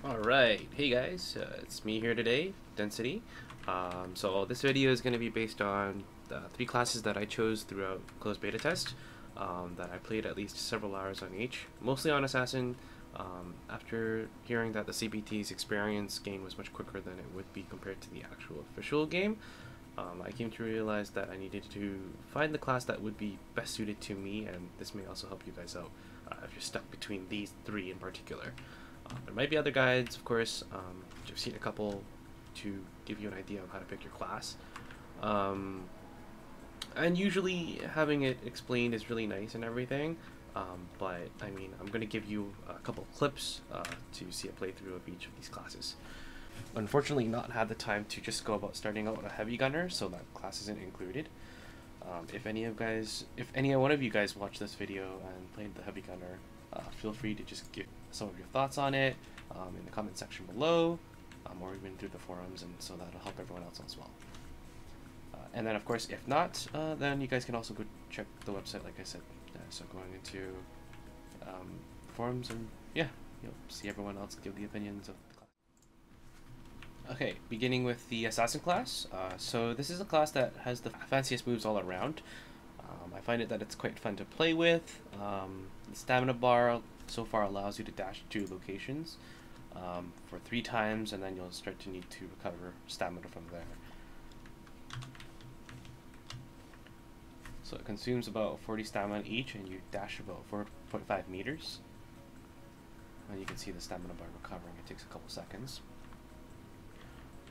Alright, hey guys, it's me here today, Density. So this video is going to be based on the 3 classes that I chose throughout closed beta test, that I played at least several hours on each, mostly on Assassin. After hearing that the CBT's experience gain was much quicker than it would be compared to the actual official game, I came to realize that I needed to find the class that would be best suited to me, and this may also help you guys out if you're stuck between these 3 in particular. There might be other guides, of course. I've seen a couple to give you an idea of how to pick your class. And usually having it explained is really nice and everything. But I mean, I'm going to give you a couple clips to see a playthrough of each of these classes. Unfortunately, not had the time to just go about starting out a heavy gunner, so that class isn't included. If any one of you guys watched this video and played the heavy gunner, feel free to just give some of your thoughts on it in the comment section below, or even through the forums, and so that'll help everyone else as well. And then of course, if not, then you guys can also go check the website, like I said. So going into forums, and yeah, you'll see everyone else give the opinions of the class. Okay, beginning with the Assassin class. So this is a class that has the fanciest moves all around. I find it that it's quite fun to play with. The stamina bar so far allows you to dash to locations for 3 times, and then you'll start to need to recover stamina from there. So it consumes about 40 stamina each, and you dash about 4.5 meters. And you can see the stamina bar recovering. It takes a couple seconds.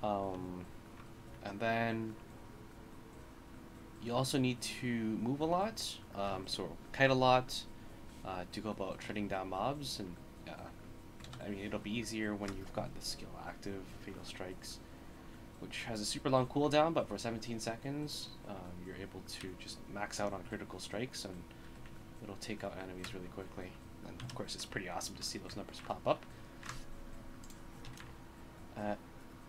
And then you also need to move a lot, so kite a lot to go about treading down mobs, and I mean, it'll be easier when you've got the skill active, Fatal Strikes, which has a super long cooldown, but for 17 seconds you're able to just max out on critical strikes, and it'll take out enemies really quickly. And of course, it's pretty awesome to see those numbers pop up.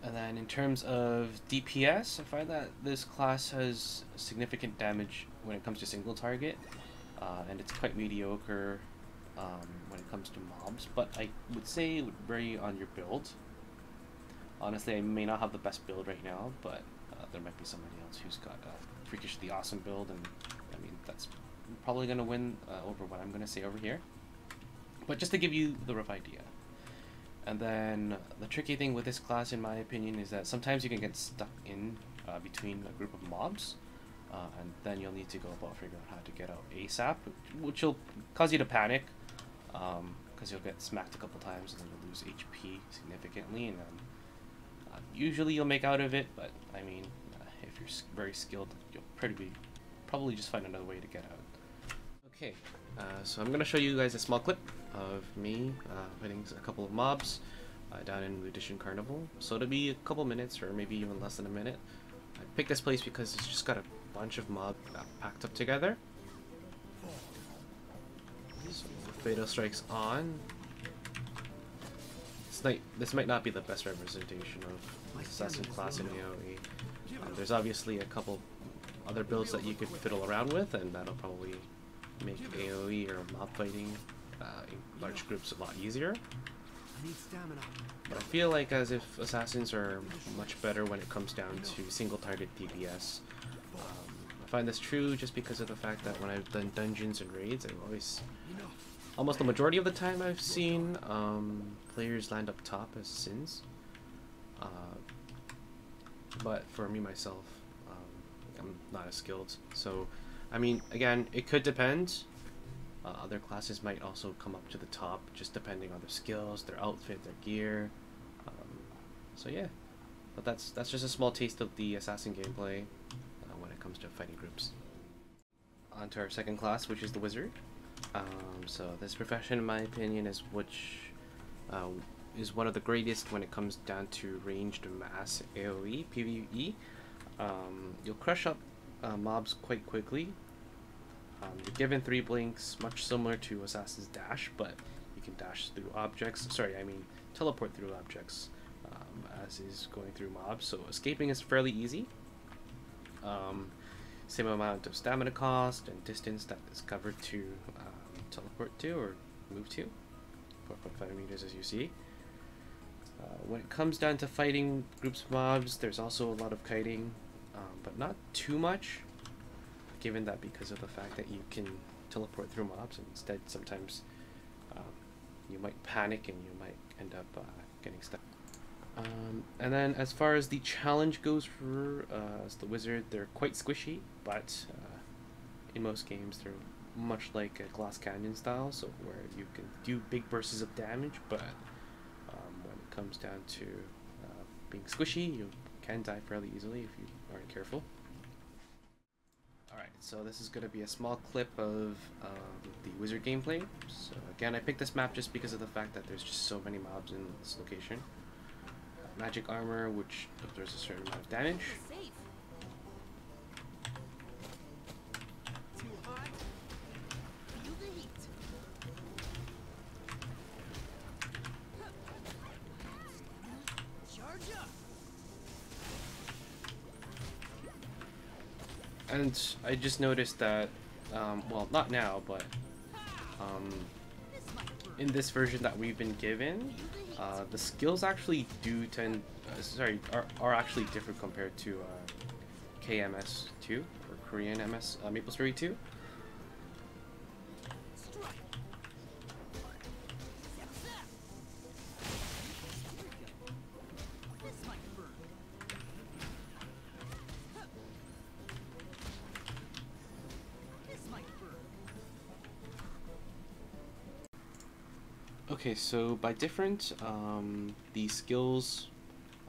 And then in terms of DPS, I find that this class has significant damage when it comes to single target, and it's quite mediocre when it comes to mobs, but I would say it would vary on your build. Honestly, I may not have the best build right now, but there might be somebody else who's got a freakishly awesome build, and I mean, that's probably going to win over what I'm going to say over here. But just to give you the rough idea. And then the tricky thing with this class, in my opinion, is that sometimes you can get stuck in between a group of mobs, and then you'll need to go about figuring out how to get out ASAP, which will cause you to panic, because you'll get smacked a couple times and then you'll lose HP significantly, and then usually you'll make out of it, but I mean, if you're very skilled, you'll probably just find another way to get out. Okay, so I'm going to show you guys a small clip of me fighting a couple of mobs down in Ludician Carnival. So it'll be a couple minutes, or maybe even less than a minute. I picked this place because it's just got a bunch of mobs packed up together. So Fatal Strikes on. This might not be the best representation of Assassin class in AoE. There's obviously a couple other builds that you could fiddle around with, and that'll probably make AoE or mob fighting in large groups a lot easier. But I feel like as if Assassins are much better when it comes down to single target DPS. I find this true just because of the fact that when I've done dungeons and raids, I've always, almost the majority of the time, I've seen players land up top as Sins. But for me myself, I'm not as skilled. So, I mean, again, it could depend. Other classes might also come up to the top, just depending on their skills, their outfit, their gear. So yeah, but that's just a small taste of the Assassin gameplay when it comes to fighting groups. On to our second class, which is the Wizard. So this profession, in my opinion, is one of the greatest when it comes down to ranged mass AoE, PvE. You'll crush up mobs quite quickly. You're given 3 blinks, much similar to Assassin's Dash, but you can dash through objects. Sorry, I mean teleport through objects, as is going through mobs. So escaping is fairly easy. Same amount of stamina cost and distance that is covered to teleport to or move to. 4.5 meters, as you see. When it comes down to fighting groups of mobs, there's also a lot of kiting, but not too much, given that because of the fact that you can teleport through mobs, and instead sometimes you might panic and you might end up getting stuck. And then as far as the challenge goes for as the wizard, they're quite squishy, but in most games they're much like a Glass Canyon style, so where you can do big bursts of damage, but when it comes down to being squishy, you can die fairly easily if you aren't careful. Alright, so this is going to be a small clip of the wizard gameplay. So again, I picked this map just because of the fact that there's just so many mobs in this location. Magic armor, which does a certain amount of damage. And I just noticed that, well, not now, but in this version that we've been given, the skills actually do tend, are actually different compared to KMS 2 or Korean MS Maplestory 2. Okay, so by different, the skills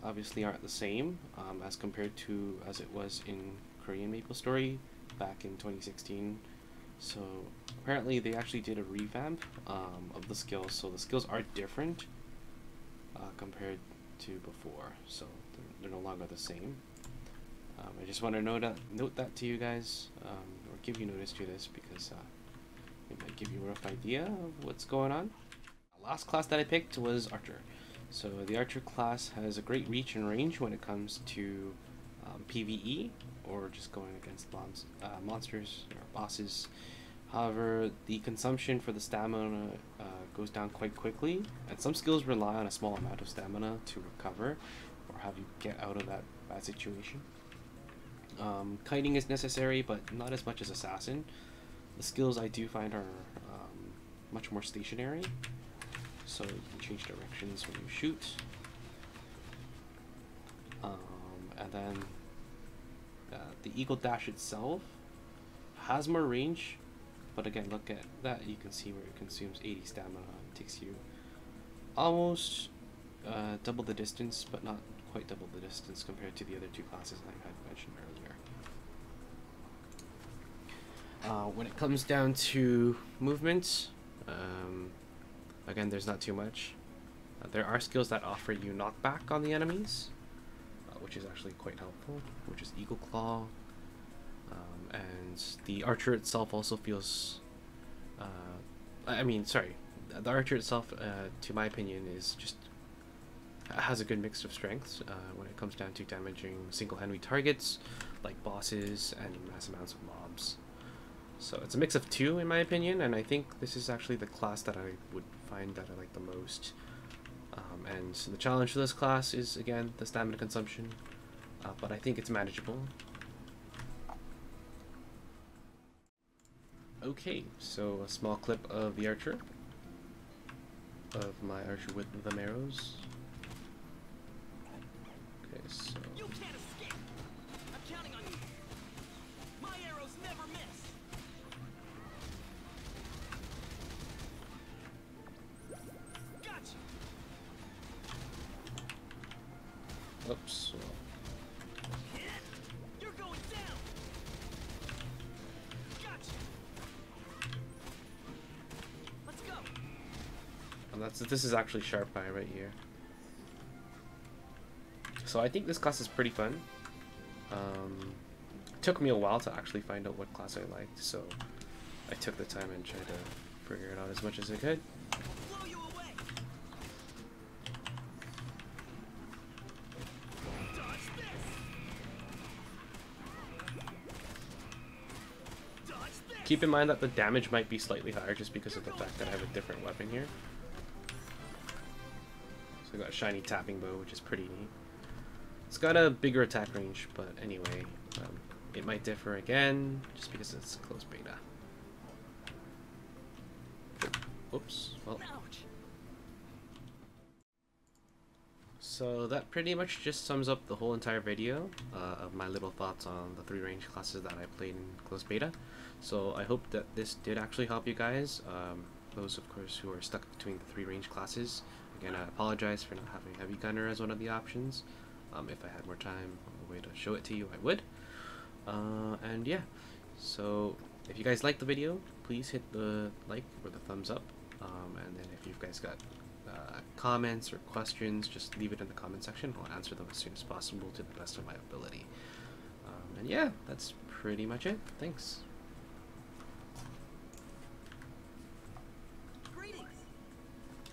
obviously aren't the same as compared to as it was in Korean Maplestory back in 2016. So apparently they actually did a revamp of the skills, so the skills are different compared to before, so they're no longer the same. I just want to note that to you guys, or give you notice to this, because it might give you a rough idea of what's going on. Last class that I picked was Archer. So the Archer class has a great reach and range when it comes to PvE, or just going against monsters or bosses. However, the consumption for the stamina goes down quite quickly, and some skills rely on a small amount of stamina to recover or have you get out of that bad situation. Kiting is necessary, but not as much as Assassin. The skills I do find are much more stationary, so you can change directions when you shoot. And then the Eagle Dash itself has more range, but again, look at that, you can see where it consumes 80 stamina. It takes you almost double the distance, but not quite double the distance compared to the other two classes I had mentioned earlier. When it comes down to movement, again, there's not too much. There are skills that offer you knockback on the enemies, which is actually quite helpful, which is Eagle Claw. And the Archer itself also feels... the Archer itself, to my opinion, is just... has a good mix of strengths when it comes down to damaging single-handed targets, like bosses and mass amounts of mobs. So it's a mix of two, in my opinion, and I think this is actually the class that I would find that I like the most. And the challenge for this class is, again, the stamina consumption, but I think it's manageable. Okay, so a small clip of the Archer, of my Archer with the arrows. Okay, so... You can't escape! I'm counting on you! My arrows never miss! Gotcha! Oops. You're going down! Gotcha! Let's go! And this is actually Sharp Eye right here. So I think this class is pretty fun. It took me a while to actually find out what class I liked, so I took the time and tried to figure it out as much as I could. Blow you away. Dodge this. Dodge this. Keep in mind that the damage might be slightly higher just because of the fact that I have a different weapon here. So I got a shiny tapping bow, which is pretty neat. It's got a bigger attack range, but anyway, it might differ again, just because it's closed beta. Oops. Well. So that pretty much just sums up the whole entire video of my little thoughts on the 3 range classes that I played in closed beta. So I hope that this did actually help you guys. Those, of course, who are stuck between the 3 range classes. Again, I apologize for not having Heavy Gunner as one of the options. If I had more time or a way to show it to you, I would. And yeah, so if you guys liked the video, please hit the like or the thumbs up. And then if you've guys got comments or questions, just leave it in the comment section. I'll answer them as soon as possible to the best of my ability. And yeah, that's pretty much it. Thanks.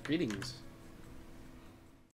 Greetings.